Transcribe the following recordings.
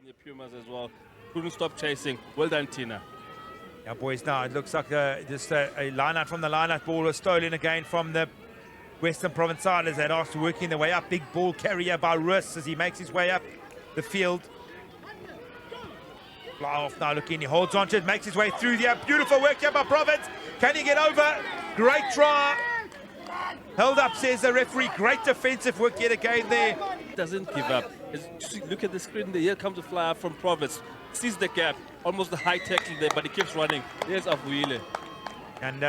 from the Pumas as well. Couldn't stop chasing. Well done, Tina. Yeah, boys, now it looks like just a line-out from the line-out. Ball was stolen again from the Western Province side as they'd asked to working their way up. Big ball carrier by Rus as he makes his way up the field. Fly off now, looking, he holds on to it, makes his way through there. Beautiful work here by Province. Can he get over? Great try. Held up, says the referee. Great defensive work yet again there. Doesn't give up. Look at the screen there. Here comes a flyer from Province. Sees the gap. Almost a high tackle there, but he keeps running. There's Avuile. And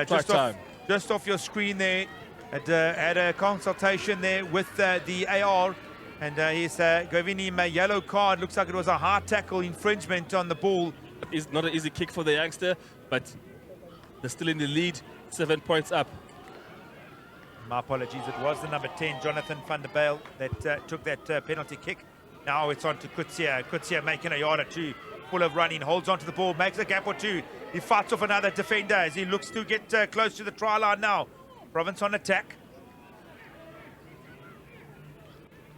just off your screen there, had a consultation there with the AR. And he's giving him a yellow card. Looks like it was a hard tackle infringement on the ball. It's not an easy kick for the youngster, but they're still in the lead. 7 points up. My apologies, it was the number 10, Jonathan van der Bijl, that took that penalty kick. Now it's on to Kutsia. Kutsia making a yard or two, full of running, holds onto the ball, makes a gap or two. He fights off another defender as he looks to get close to the try line now. Province on attack.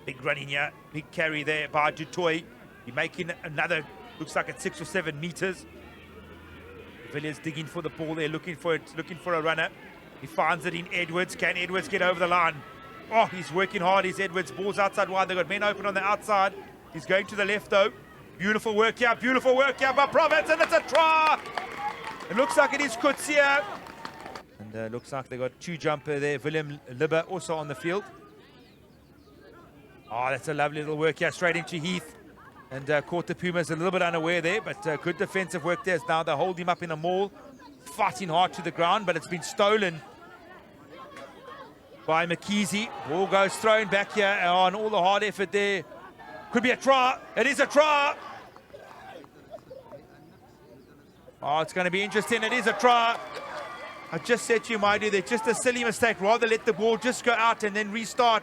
Big running here, big carry there by Dutoy. He's making another, looks like it's 6 or 7 meters. Villiers digging for the ball there, looking for it, looking for a runner. He finds it in Edwards. Can Edwards get over the line? Oh, he's working hard. He's Edwards. Ball's outside wide. They've got men open on the outside. He's going to the left though. Beautiful work here by Province, and it's a try. It looks like it is Kutsia. And looks like they got 2 jumper there. Willem Libber also on the field. Oh, that's a lovely little work here, straight into Heath. And caught the Pumas a little bit unaware there, but good defensive work there. Now they hold him up in a maul, fighting hard to the ground, but it's been stolen by McKeezy. Ball goes thrown back here on all the hard effort there. Could be a try. It is a try. Oh, it's going to be interesting. It is a try. I just said to you, my dude, it's just a silly mistake. Rather let the ball just go out and then restart.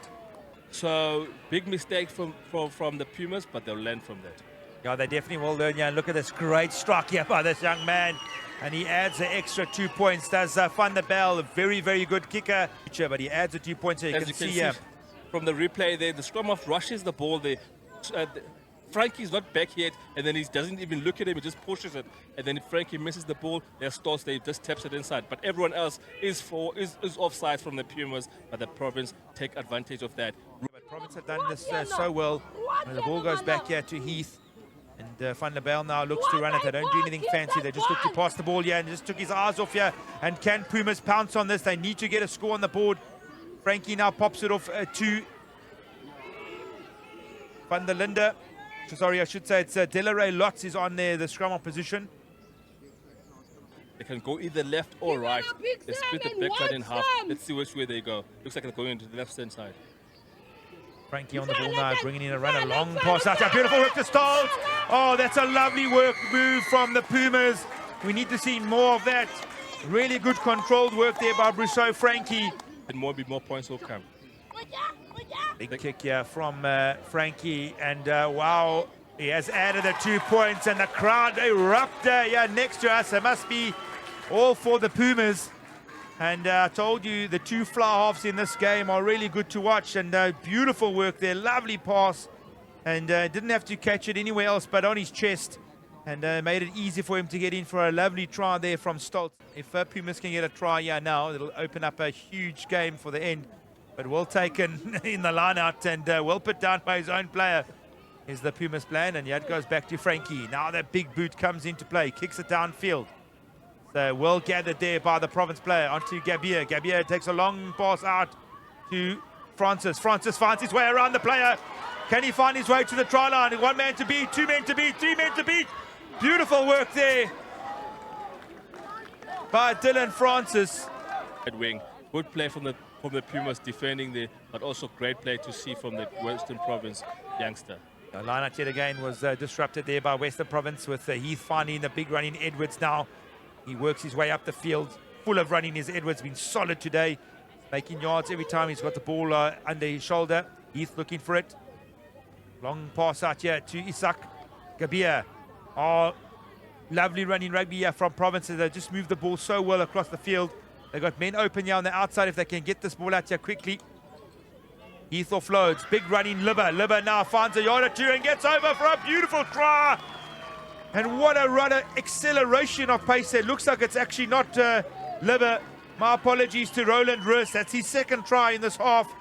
So, big mistake from the Pumas, but they'll learn from that. Yeah, they definitely will learn. Yeah, and look at this great strike here by this young man. And he adds an extra 2 points. Does Van der Bijl, a very, very good kicker. But he adds a 2 points here. You can see from the replay there, the scrum half rushes the ball there. Frankie's not back yet, and then he doesn't even look at him, he just pushes it. And then if Frankie misses the ball, there's stalls there, he just taps it inside. But everyone else is offside from the Pumas, but the Province take advantage of that. But Province have done this so well. And the ball goes back here to Heath. And Van der Bijl now looks to run it. They don't do anything fancy. They just look to pass the ball here and just took his eyes off here. And can Pumas pounce on this? They need to get a score on the board. Frankie now pops it off to Van der Linde. Sorry, I should say it's Delaray Lotz is on there, the scrum off position. They can go either left or right. They split the backline in half. Let's see which way they go. Looks like they're going into the left-hand side. Frankie on the ball now, bringing in a runner, long pass out. Beautiful work to Stolz. Oh, that's a lovely move from the Pumas. We need to see more of that. Really good controlled work there by Brousseau Frankie. And more points will come. Big kick here from Frankie, and wow, he has added the 2 points, and the crowd erupt here next to us. It must be all for the Pumas. And I told you the 2 fly halves in this game are really good to watch, and beautiful work there, lovely pass, and didn't have to catch it anywhere else but on his chest, and made it easy for him to get in for a lovely try there from Stolz. If Pumas can get a try here now, it'll open up a huge game for the end. But well taken in the line out, and well put down by his own player is the Pumas plan, and yet goes back to Frankie. Now that big boot comes into play, kicks it downfield. So well gathered there by the Province player onto Gabier. Gabier takes a long pass out to Francis. Francis finds his way around the player. Can he find his way to the try line? 1 man to beat, 2 men to beat, 3 men to beat. Beautiful work there by Dylan Francis. At wing, good play from the Pumas defending there, but also great play to see from the Western Province youngster. The line-out yet again was disrupted there by Western Province with Heath finding the big run in Edwards now. He works his way up the field, full of running is Edwards, been solid today, making yards every time he's got the ball under his shoulder. Heath looking for it. Long pass out here to Isak. Gabia. Oh, lovely running rugby here from Province. They just moved the ball so well across the field. They've got men open here on the outside if they can get this ball out here quickly. Heath offloads, big running Libba. Libba now finds a yard or two and gets over for a beautiful try. And what a runner, acceleration of pace there. Looks like it's actually not Libba. My apologies to Roland Rus. That's his second try in this half.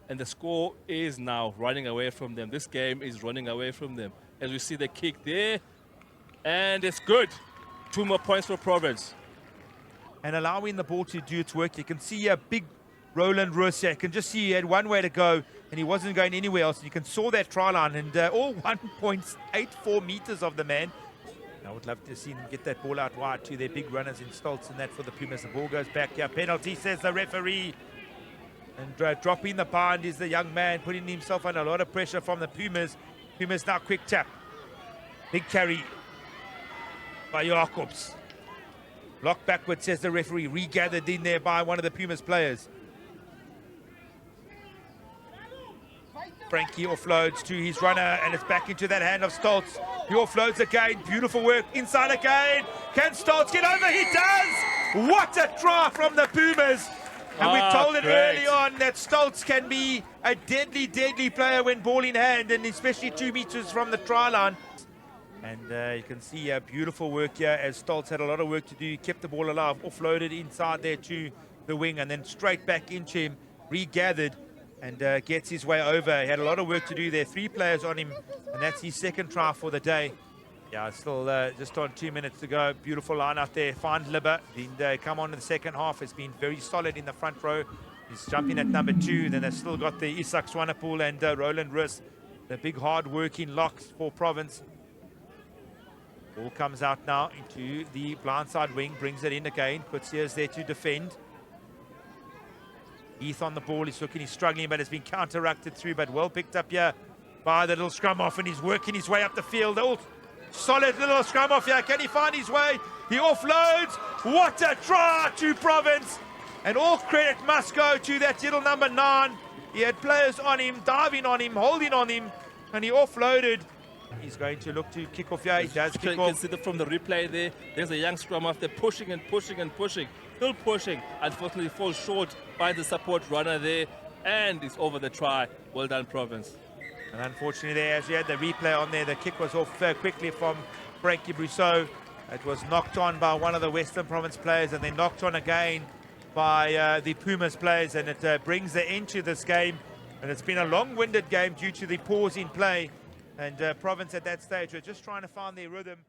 And the score is now running away from them. This game is running away from them. As we see the kick there, and it's good. 2 more points for Province. And allowing the ball to do its work. You can see a big Roland Rus here. You can just see he had one way to go and he wasn't going anywhere else. You can saw that try line and all 1.84 meters of the man. I would love to see them get that ball out wide to their big runners in Stoltz, and that for the Pumas. The ball goes back here. Penalty, says the referee. And dropping the bind is the young man, putting himself under a lot of pressure from the Pumas. Pumas now quick tap. Big carry by Jacobs. Locked backwards, says the referee. Regathered in there by one of the Pumas players. Frankie offloads to his runner, and it's back into that hand of Stoltz. He offloads again. Beautiful work inside again. Can Stoltz get over? He does! What a try from the Pumas! And we told it early on that Stoltz can be a deadly, deadly player when ball in hand, and especially 2 meters from the try line. And you can see beautiful work here as Stoltz had a lot of work to do. He kept the ball alive, offloaded inside there to the wing, and then straight back into him, regathered, and gets his way over. He had a lot of work to do there. 3 players on him, and that's his second try for the day. Yeah, still just on 2 minutes to go. Beautiful line out there. Find Libba. Then come on to the second half. Has been very solid in the front row. He's jumping at number 2. Then they've still got the Isak Swanepoel and Roland Rus, the big hard-working locks for Province. Ball comes out now into the blindside wing. Brings it in again. Puts Sears there to defend. Heath on the ball. He's looking, he's struggling, but it's been counteracted through, but well picked up here by the little scrum off, and he's working his way up the field. Oh, solid little scrum off here. Can he find his way? He offloads. What a try to Province. And all credit must go to that little number 9. He had players on him, diving on him, holding on him, and he offloaded. He's going to look to kick off here. He does kick off. You can see that from the replay there. There's a young scrum off there pushing and pushing and pushing. Still pushing. Unfortunately, falls short by the support runner there. And it's over the try. Well done, Province. And unfortunately there, as you had the replay on there, the kick was off quickly from Frankie Brousseau. It was knocked on by one of the Western Province players, and then knocked on again by the Pumas players, and it brings the end to this game. And it's been a long-winded game due to the pause in play. And Province at that stage were just trying to find their rhythm.